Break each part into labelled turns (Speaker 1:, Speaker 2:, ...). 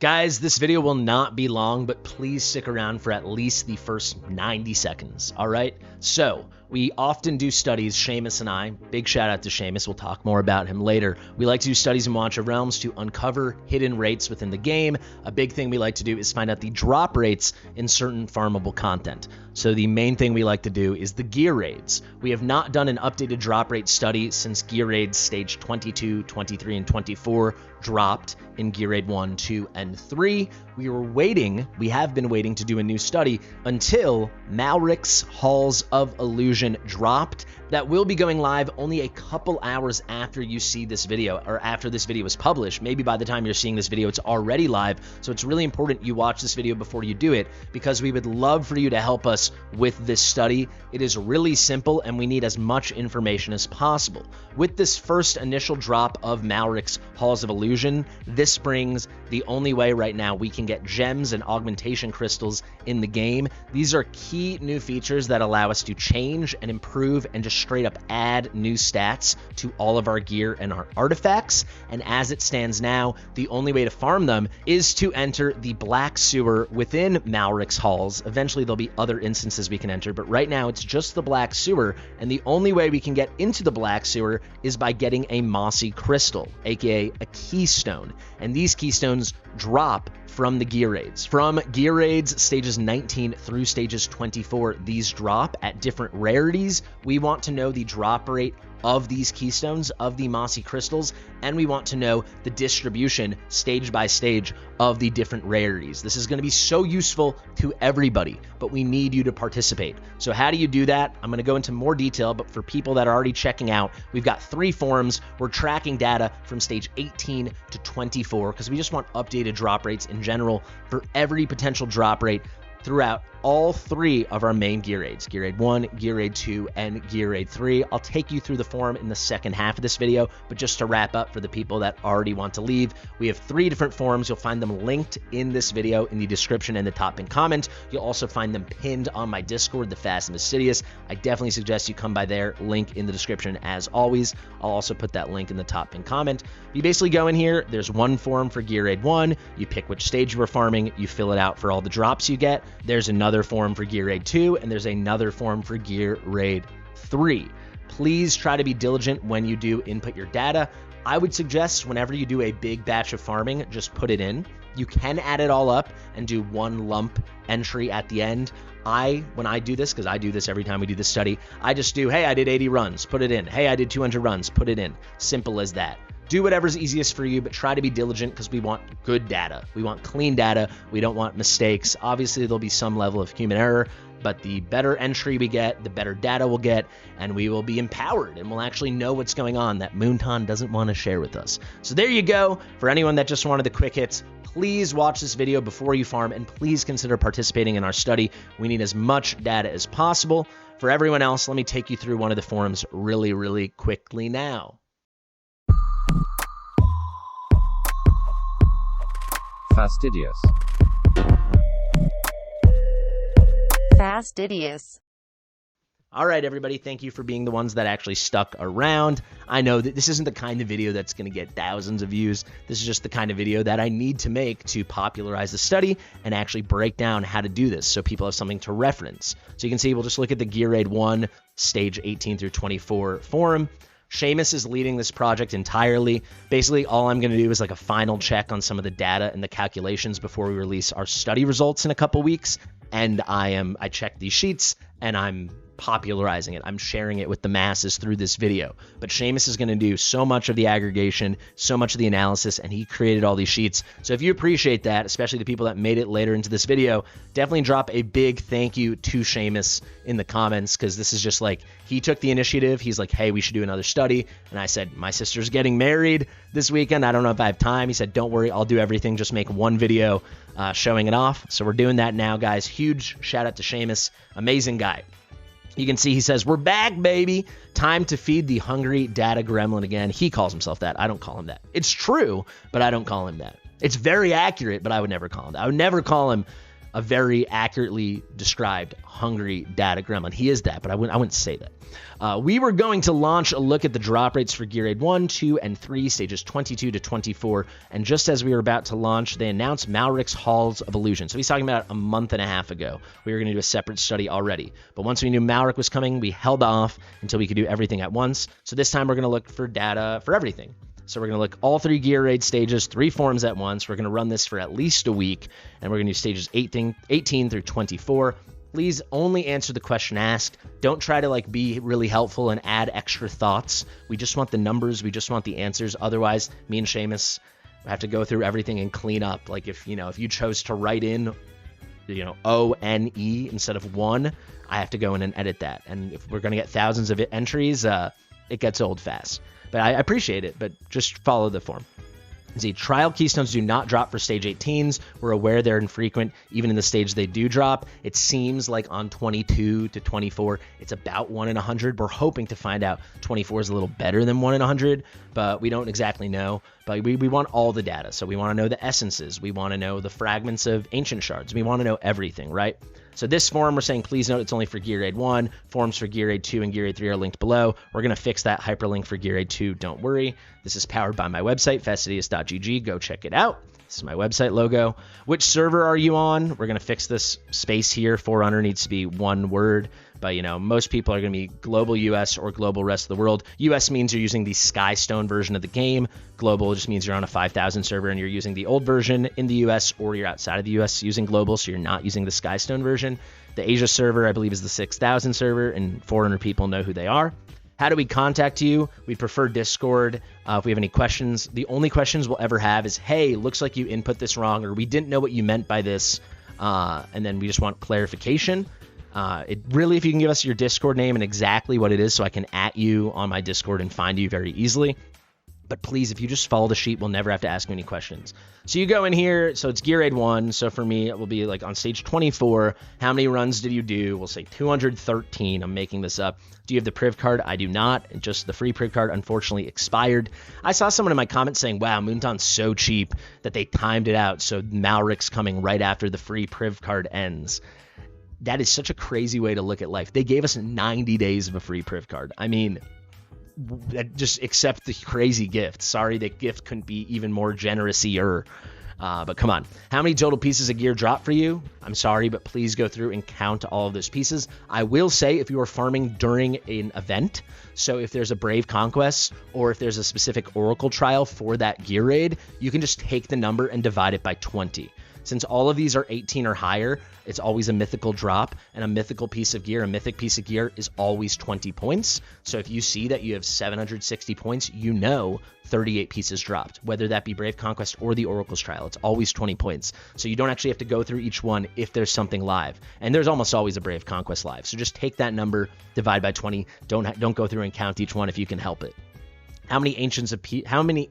Speaker 1: Guys, this video will not be long, but please stick around for at least the first 90 seconds, all right? So, we often do studies, Seamus and I, big shout out to Seamus, we'll talk more about him later. We like to do studies in Wancha Realms to uncover hidden rates within the game. A big thing we like to do is find out the drop rates in certain farmable content. So the main thing we like to do is the gear raids. We have not done an updated drop rate study since gear raids stage 22, 23, and 24 dropped in Gear Raid 1, 2, and 3. We have been waiting to do a new study until Malrik's Halls of Illusion dropped. That will be going live only a couple hours after you see this video, or after this video is published. Maybe by the time you're seeing this video, it's already live. So it's really important you watch this video before you do it, because we would love for you to help us with this study. It is really simple, and we need as much information as possible. With this first initial drop of Malrik's Halls of Illusion, this brings the only way right now we can get gems and augmentation crystals in the game. These are key new features that allow us to change and improve and just straight up add new stats to all of our gear and our artifacts. And as it stands now, the only way to farm them is to enter the Black Sewer within Malrik's Halls. Eventually there'll be other instances we can enter, but right now it's just the Black Sewer, and the only way we can get into the Black Sewer is by getting a mossy crystal, aka a keystone. And these keystones drop from the gear raids. From gear raids stages 19 through stages 24, these drop at different rarities. We want to know the drop rate of these keystones, of the mossy crystals, and we want to know the distribution stage by stage of the different rarities. This is going to be so useful to everybody, but we need you to participate. So how do you do that? I'm going to go into more detail, but for people that are already checking out, we've got 3 forums. We're tracking data from stage 18 to 24 because we just want updated drop rates in general for every potential drop rate throughout all 3 of our main gear raids, Gear Raid 1, Gear Raid 2, and Gear Raid 3. I'll take you through the forum in the second half of this video, but just to wrap up for the people that already want to leave, we have 3 different forums. You'll find them linked in this video in the description and the top pinned comment. You'll also find them pinned on my Discord, the Fast and Fastidious. I definitely suggest you come by there, link in the description as always. I'll also put that link in the top pinned comment. You basically go in here, there's one forum for Gear Raid 1, you pick which stage you are farming, you fill it out for all the drops you get. There's another forum for Gear Raid 2, and there's another forum for Gear Raid 3. Please try to be diligent when you do input your data. I would suggest whenever you do a big batch of farming, just put it in. You can add it all up and do one lump entry at the end. When I do this, because I do this every time we do this study, I just do, hey, I did 80 runs, put it in. Hey, I did 200 runs, put it in. Simple as that. Do whatever's easiest for you, but try to be diligent because we want good data. We want clean data. We don't want mistakes. Obviously, there'll be some level of human error, but the better entry we get, the better data we'll get, and we will be empowered, and we'll actually know what's going on that Moonton doesn't want to share with us. So there you go. For anyone that just wanted the quick hits, please watch this video before you farm, and please consider participating in our study. We need as much data as possible. For everyone else, let me take you through one of the forums really, really quickly now.
Speaker 2: Fastidious.
Speaker 3: Fastidious.
Speaker 1: All right, everybody, thank you for being the ones that actually stuck around. I know that this isn't the kind of video that's going to get thousands of views. This is just the kind of video that I need to make to popularize the study and actually break down how to do this so people have something to reference. So you can see, we'll just look at the Gear Raid 1, stage 18 through 24 forum. Seamus is leading this project entirely. Basically, all I'm going to do is like a final check on some of the data and the calculations before we release our study results in a couple weeks. And I check these sheets and I'm popularizing it. I'm sharing it with the masses through this video. But Seamus is going to do so much of the aggregation, so much of the analysis, and he created all these sheets. So if you appreciate that, especially the people that made it later into this video, definitely drop a big thank you to Seamus in the comments, because this is just like, he took the initiative. He's like, hey, we should do another study. And I said, my sister's getting married this weekend. I don't know if I have time. He said, don't worry, I'll do everything. Just make one video showing it off. So we're doing that now, guys. Huge shout out to Seamus. Amazing guy. You can see he says, we're back, baby. Time to feed the hungry data gremlin again. He calls himself that. I don't call him that. It's true, but I don't call him that. It's very accurate, but I would never call him that. I would never call him a very accurately described hungry data gremlin. He is that, but I wouldn't say that. We were going to launch a look at the drop rates for Gear Aid 1, 2, and 3, stages 22 to 24, and just as we were about to launch, they announced Malrik's Hall of Illusion. So he's talking about a month and a half ago. We were going to do a separate study already, but once we knew Malrik was coming, we held off until we could do everything at once. So this time we're going to look for data for everything. So we're going to look all 3 Gear Aid stages, 3 forms at once. We're going to run this for at least a week, and we're going to do stages 18 through 24. Please only answer the question asked. Don't try to be really helpful and add extra thoughts. We just want the numbers. We just want the answers. Otherwise, me and Seamus have to go through everything and clean up. Like if you chose to write in, O-N-E instead of 1, I have to go in and edit that. And if we're going to get thousands of entries, it gets old fast. But I appreciate it, but just follow the form. See, trial keystones do not drop for stage 18s. We're aware they're infrequent, even in the stage they do drop. It seems like on 22 to 24, it's about 1 in 100. We're hoping to find out 24 is a little better than 1 in 100, but we don't exactly know. But we want all the data. So we want to know the essences. We want to know the fragments of ancient shards. We want to know everything, right? So this form, we're saying, please note it's only for Gear Aid 1. Forms for Gear Aid 2 and Gear Aid 3 are linked below. We're going to fix that hyperlink for Gear Aid 2. Don't worry. This is powered by my website, fastidious.gg. Go check it out. This is my website logo. Which server are you on? We're going to fix this space here. Forerunner needs to be one word. But, most people are going to be global US or global rest of the world. US means you're using the Skystone version of the game. Global just means you're on a 5,000 server and you're using the old version in the US, or you're outside of the US using global, so you're not using the Skystone version. The Asia server, I believe, is the 6,000 server, and 400 people know who they are. How do we contact you? We prefer Discord. If we have any questions, the only questions we'll ever have is, hey, looks like you input this wrong, or we didn't know what you meant by this, and then we just want clarification. If you can give us your Discord name and exactly what it is so I can @ you on my Discord and find you very easily. But please, if you just follow the sheet, we'll never have to ask you any questions. So you go in here, so it's Gear Aid 1. So for me, it will be on stage 24. How many runs did you do? We'll say 213. I'm making this up. Do you have the Priv card? I do not. Just the free Priv card unfortunately expired. I saw someone in my comments saying, wow, Moonton's so cheap that they timed it out. So Malrik's coming right after the free Priv card ends. That is such a crazy way to look at life. They gave us 90 days of a free Priv card. I mean, just accept the crazy gift. Sorry, that gift couldn't be even more generous-ier. But come on. How many total pieces of gear drop for you? I'm sorry, but please go through and count all of those pieces. I will say if you are farming during an event, so if there's a Brave Conquest or if there's a specific Oracle trial for that gear raid, you can just take the number and divide it by 20. Since all of these are 18 or higher, it's always a mythical drop, and a mythical piece of gear, a mythic piece of gear is always 20 points. So if you see that you have 760 points, 38 pieces dropped, whether that be Brave Conquest or the Oracle's Trial. It's always 20 points. So you don't actually have to go through each one if there's something live. And there's almost always a Brave Conquest live. So just take that number, divide by 20. Don't go through and count each one if you can help it. How many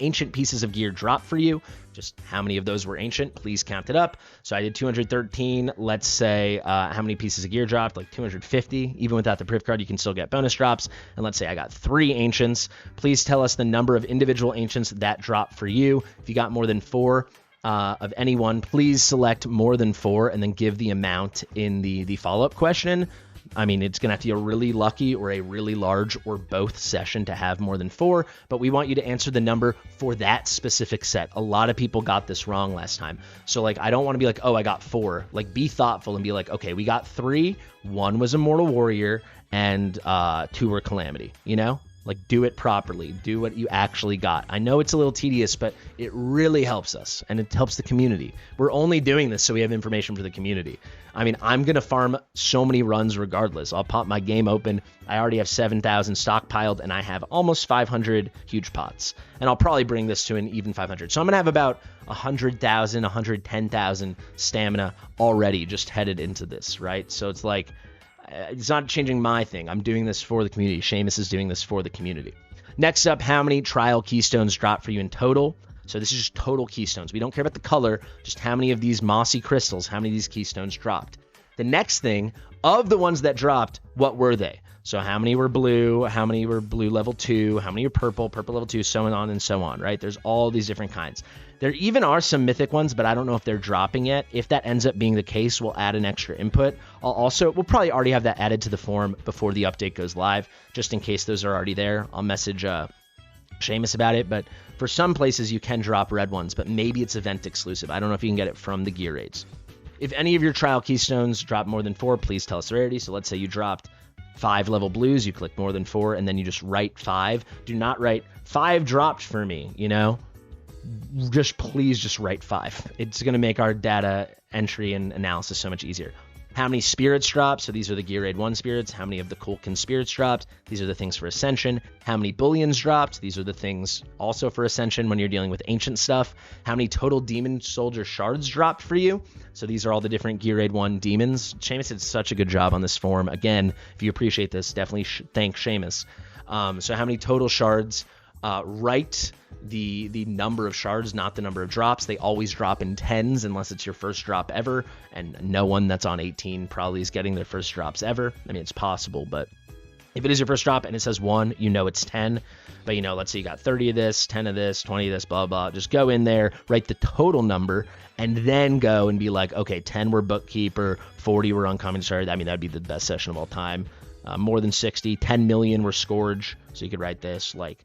Speaker 1: ancient pieces of gear dropped for you? Just how many of those were ancient? Please count it up. So I did 213. Let's say how many pieces of gear dropped? Like 250. Even without the Priv card, you can still get bonus drops. And let's say I got 3 ancients. Please tell us the number of individual ancients that dropped for you. If you got more than 4 of any one, please select more than 4 and then give the amount in the follow-up question. I mean, it's going to have to be a really lucky or a really large or both session to have more than 4, but we want you to answer the number for that specific set. A lot of people got this wrong last time. So I don't want to be like, oh, I got 4. Be thoughtful and be like, okay, we got 3. 1 was Immortal Warrior and 2 were Calamity, do it properly. Do what you actually got. I know it's a little tedious, but it really helps us, and it helps the community. We're only doing this so we have information for the community. I mean, I'm going to farm so many runs regardless. I'll pop my game open. I already have 7,000 stockpiled, and I have almost 500 huge pots. And I'll probably bring this to an even 500. So I'm going to have about 100,000, 110,000 stamina already just headed into this, right? So it's not changing my thing. I'm doing this for the community. Seamus is doing this for the community. Next up, how many trial keystones dropped for you in total? So this is just total keystones. We don't care about the color, just how many of these mossy crystals, how many of these keystones dropped. The next thing, of the ones that dropped, what were they? So how many were blue, how many were blue level 2, how many are purple, purple level 2, so on and so on, right? There's all these different kinds. There even are some mythic ones, but I don't know if they're dropping yet. If that ends up being the case, we'll add an extra input. We'll probably already have that added to the form before the update goes live, just in case those are already there. I'll message Seamus about it, but for some places you can drop red ones, but maybe it's event exclusive. I don't know if you can get it from the gear raids. If any of your trial keystones drop more than 4, please tell us the rarity. So let's say you dropped 5 level blues, you click more than 4, and then you just write 5. Do not write 5 dropped for me, you know? Please just write 5. It's going to make our data entry and analysis so much easier. How many spirits dropped? So these are the Gear Raid 1 spirits. How many of the Kulkin spirits dropped? These are the things for Ascension. How many bullions dropped? These are the things also for Ascension when you're dealing with ancient stuff. How many total Demon Soldier shards dropped for you? So these are all the different Gear Raid 1 demons. Seamus did such a good job on this form. Again, if you appreciate this, definitely thank Seamus. So how many total shards? Write the number of shards, not the number of drops. They always drop in 10s unless it's your first drop ever, and no one that's on 18 probably is getting their first drops ever. I mean, it's possible, but if it is your first drop and it says 1, you know it's 10. But, you know, let's say you got 30 of this, 10 of this, 20 of this, blah, blah. Just go in there, write the total number, and then go and be like, okay, 10 were Bookkeeper, 40 were Uncommon Shard. I mean, that'd be the best session of all time. More than 60, 10 million were Scourge. So you could write this like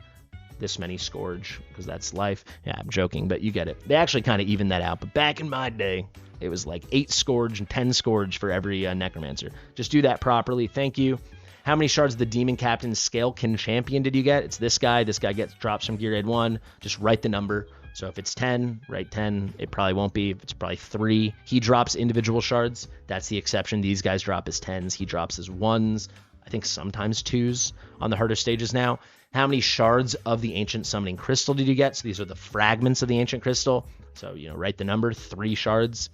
Speaker 1: this many Scourge, because that's life. Yeah, I'm joking, but you get it. They actually kind of even that out, but back in my day, it was like 8 Scourge and 10 Scourge for every Necromancer. Just do that properly. Thank you. How many shards of the Demon Captain Scalekin Champion did you get? It's this guy. This guy gets drops from Gear Raid 1. Just write the number. So if it's 10, write 10. It probably won't be. If it's probably 3. He drops individual shards. That's the exception. These guys drop as 10s. He drops as 1s. I think sometimes 2s on the harder stages now. How many shards of the Ancient Summoning Crystal did you get? So these are the fragments of the Ancient Crystal. So, you know, write the number, 3 shards.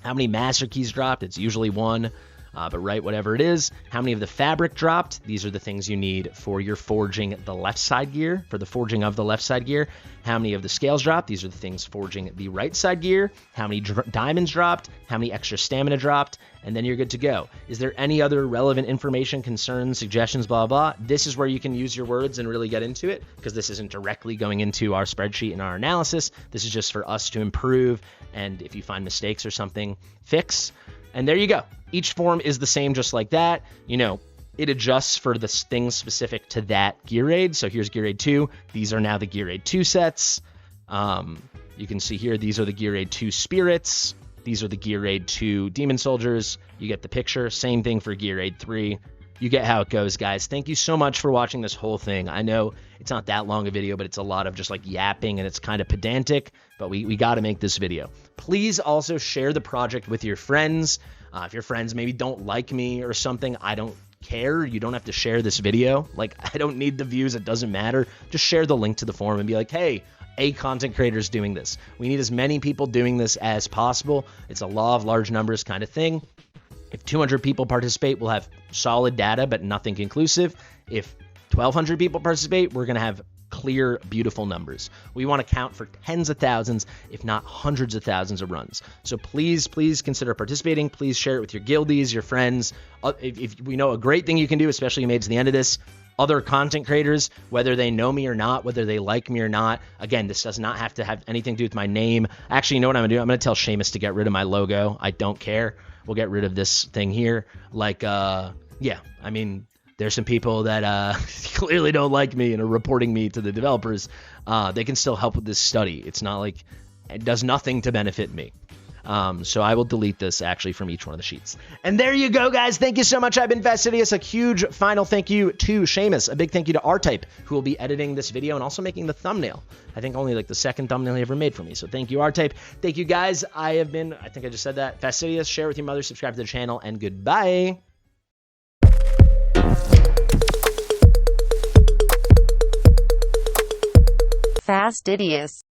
Speaker 1: How many Master Keys dropped? It's usually 1, but write whatever it is. How many of the Fabric dropped? These are the things you need for your forging the left side gear, for the forging of the left side gear. How many of the Scales dropped? These are the things forging the right side gear. How many diamonds dropped? How many extra stamina dropped? And then you're good to go. Is there any other relevant information, concerns, suggestions, blah, blah? This is where you can use your words and really get into it, because this isn't directly going into our spreadsheet and our analysis. This is just for us to improve, and if you find mistakes or something, fix. And there you go. Each form is the same just like that. You know, it adjusts for the things specific to that Gear Raid. So here's Gear Raid 2. These are now the Gear Raid 2 sets. You can see here, these are the Gear Raid 2 spirits. These are the Gear Raid 2 Demon Soldiers. You get the picture. Same thing for Gear Raid 3. You get how it goes, guys. Thank you so much for watching this whole thing. I know it's not that long a video, but it's a lot of just like yapping, and it's kind of pedantic, but we got to make this video. Please also share the project with your friends. If your friends maybe don't like me or something, I don't care. You don't have to share this video. Like, I don't need the views. It doesn't matter. Just share the link to the forum and be like, hey, a content creator is doing this. We need as many people doing this as possible. It's a law of large numbers kind of thing. If 200 people participate, we'll have solid data, but nothing conclusive. If 1,200 people participate, we're going to have clear, beautiful numbers. We want to count for tens of thousands, if not hundreds of thousands of runs. So please, please consider participating. Please share it with your guildies, your friends. If we know a great thing you can do, especially you made it to the end of this, other content creators, whether they know me or not, whether they like me or not. Again, this does not have to have anything to do with my name. Actually, you know what I'm going to do? I'm going to tell Seamus to get rid of my logo. I don't care. We'll get rid of this thing here. Like, yeah, I mean, there's some people that clearly don't like me and are reporting me to the developers. They can still help with this study. It's not like it does nothing to benefit me. So I will delete this actually from each one of the sheets. And there you go, guys. Thank you so much. I've been Fastidious. A huge final thank you to Seamus. A big thank you to R-Type, who will be editing this video and also making the thumbnail. I think only like the second thumbnail he ever made for me. So thank you, R-Type. Thank you, guys. I think I just said that. Fastidious. Share with your mother. Subscribe to the channel. And goodbye.
Speaker 3: Fastidious.